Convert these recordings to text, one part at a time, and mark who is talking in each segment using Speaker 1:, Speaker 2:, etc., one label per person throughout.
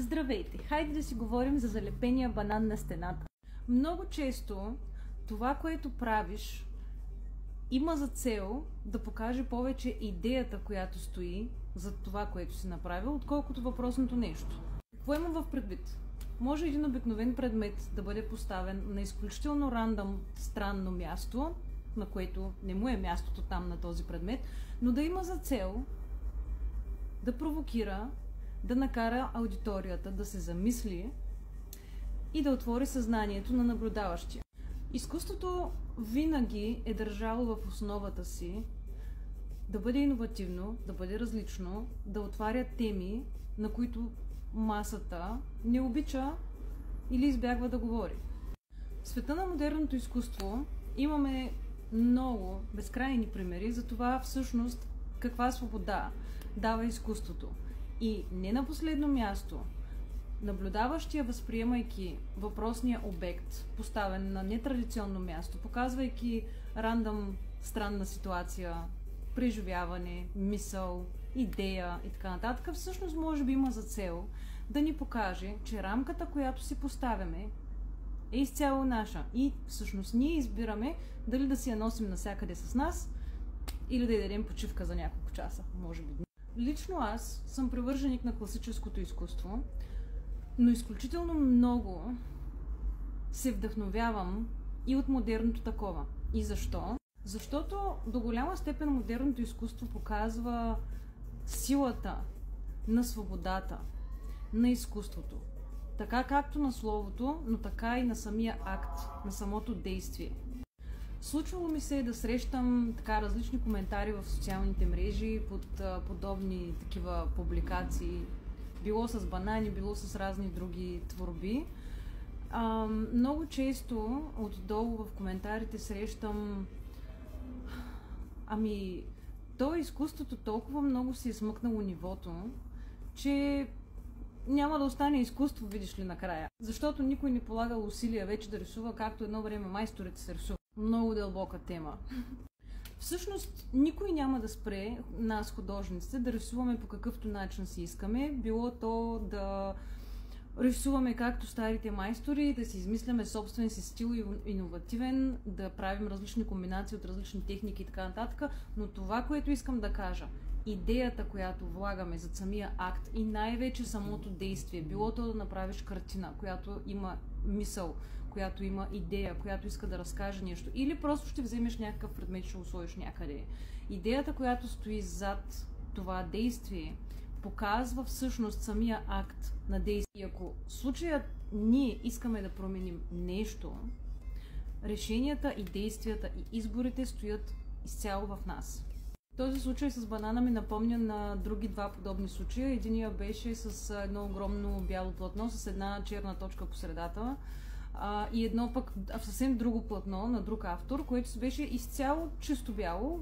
Speaker 1: Здравейте! Хайде да си говорим за залепения банан на стената. Много често това, което правиш, има за цел да покаже повече идеята, която стои за това, което си направил, отколкото въпросното нещо. Какво има в предвид? Може един обикновен предмет да бъде поставен на изключително рандъм, странно място, на което не му е мястото там на този предмет, но да има за цел да провокира, да накара аудиторията да се замисли и да отвори съзнанието на наблюдаващия. Изкуството винаги е държало в основата си да бъде иновативно, да бъде различно, да отваря теми, на които масата не обича или избягва да говори. В света на модерното изкуство имаме много безкрайни примери за това всъщност каква свобода дава изкуството. И не на последно място, наблюдаващия, възприемайки въпросния обект, поставен на нетрадиционно място, показвайки рандъм странна ситуация, преживяване, мисъл, идея и така нататък, всъщност може би има за цел да ни покаже, че рамката, която си поставяме, е изцяло наша. И всъщност ние избираме дали да си я носим навсякъде с нас или да й дадем почивка за няколко часа, може би. Лично аз съм привърженик на класическото изкуство, но изключително много се вдъхновявам и от модерното такова. И защо? Защото до голяма степен модерното изкуство показва силата на свободата, на изкуството. Така както на словото, но така и на самия акт, на самото действие. Случвало ми се да срещам така различни коментари в социалните мрежи под подобни такива публикации. Било с банани, било с разни други творби. Много често отдолу в коментарите срещам то изкуството толкова много си е смъкнало нивото, че няма да остане изкуство, видиш ли, накрая. Защото никой не полагал усилия вече да рисува, както едно време майсторите се рисуват. Много дълбока тема. Всъщност, никой няма да спре нас, художниците, да рисуваме по какъвто начин си искаме. Било то да рисуваме както старите майстори, да си измисляме собствен си стил иновативен, да правим различни комбинации от различни техники и така нататък. Но това, което искам да кажа, идеята, която влагаме за самия акт и най-вече самото действие, било то да направиш картина, която има мисъл, която има идея, която иска да разкаже нещо, или просто ще вземеш някакъв предмет, ще го сложиш някъде. Идеята, която стои зад това действие, показва всъщност самия акт на действие. И ако в случая ние искаме да променим нещо, решенията и действията и изборите стоят изцяло в нас. Този случай с банана ми напомня на други два подобни случая. Единия беше с едно огромно бяло платно с една черна точка по средата и едно пък съвсем друго платно на друг автор, което беше изцяло чисто бяло.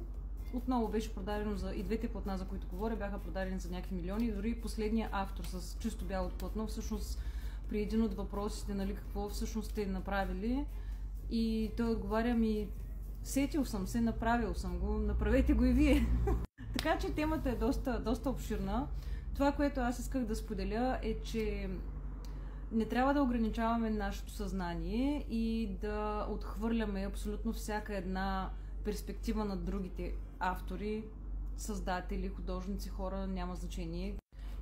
Speaker 1: Отново беше продадено и двете платна, за които говоря, бяха продадени за някакви милиони. Дори последния автор с чисто бялото платно, всъщност при един от въпросите, нали, какво всъщност сте направили, и той отговаря сетил съм се, направил съм го, направете го и вие. Така че темата е доста обширна. Това, което аз исках да споделя, е, че не трябва да ограничаваме нашето съзнание и да отхвърляме абсолютно всяка една перспектива на другите автори, създатели, художници, хора, няма значение.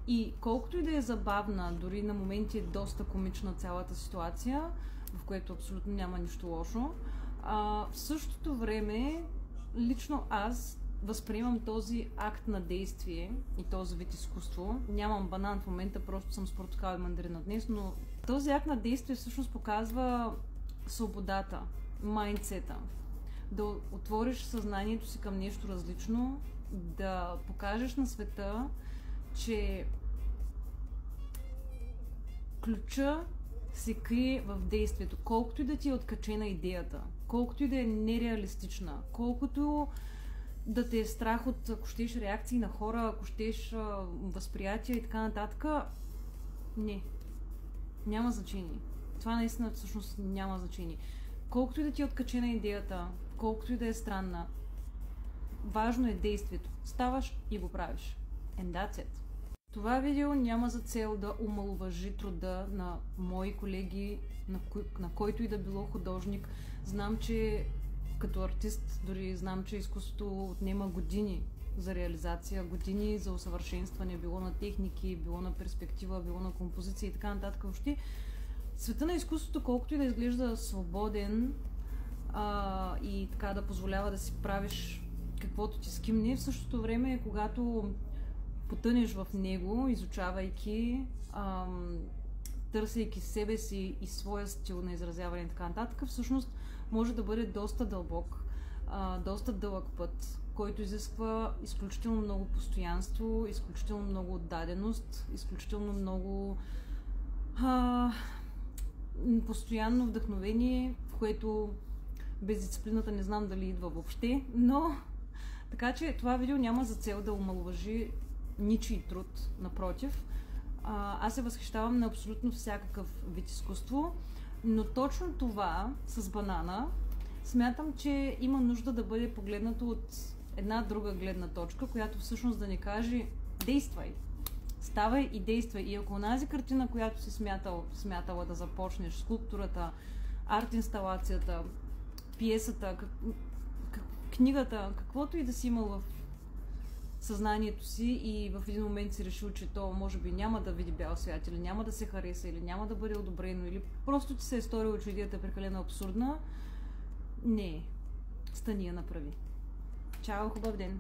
Speaker 1: И колкото и да е забавна, дори на моменти е доста комична цялата ситуация, в което абсолютно няма нищо лошо, в същото време лично аз възприемам този акт на действие и този вид изкуство. Нямам банан в момента, просто съм с портокал и мандарина днес, но този акт на действие всъщност показва свободата, майндсета. Да отвориш съзнанието си към нещо различно, да покажеш на света, че ключа се крие в действието. Колкото и да ти е откачена идеята, колкото и да е нереалистична, колкото да те е страх от, ако щеш, реакции на хора, ако щеш, възприятия и така нататък, няма значение. Това наистина всъщност няма значение. Колкото и да ти е откачена идеята, колкото и да е странна, важно е действието. Ставаш и го правиш. And that's it. Това видео няма за цел да омаловажи труда на мои колеги, на който и да било художник. Знам, че като артист, дори знам, че изкуството отнема години за реализация, години за усъвършенстване, било на техники, било на перспектива, било на композиция и така нататък. Въобще, света на изкуството, колкото и да изглежда свободен и така да позволява да си правиш каквото ти скимне, в същото време, когато потънеш в него, изучавайки, търсейки себе си и своя стил на изразяване и така нататък, всъщност може да бъде доста дълбок, доста дълъг път, който изисква изключително много постоянство, изключително много отдаденост, изключително много постоянно вдъхновение, което без дисциплината не знам дали идва въобще, но така че това видео няма за цел да омаловажи ничий труд, напротив. Аз се възхищавам на абсолютно всякакъв вид изкуство, но точно това с банана смятам, че има нужда да бъде погледнато от една друга гледна точка, която всъщност да ни каже: действай, ставай и действай. И ако онази картина, която си смятала да започнеш, скулптурата, арт-инсталацията, пиесата, книгата, каквото и да си имал в съзнанието си и в един момент си решил, че то може би няма да види бял свят, или няма да се хареса, или няма да бъде одобрено, или просто ти се е сторило, че идеята е прекалено абсурдна, не, стани я направи. Чао, хубав ден!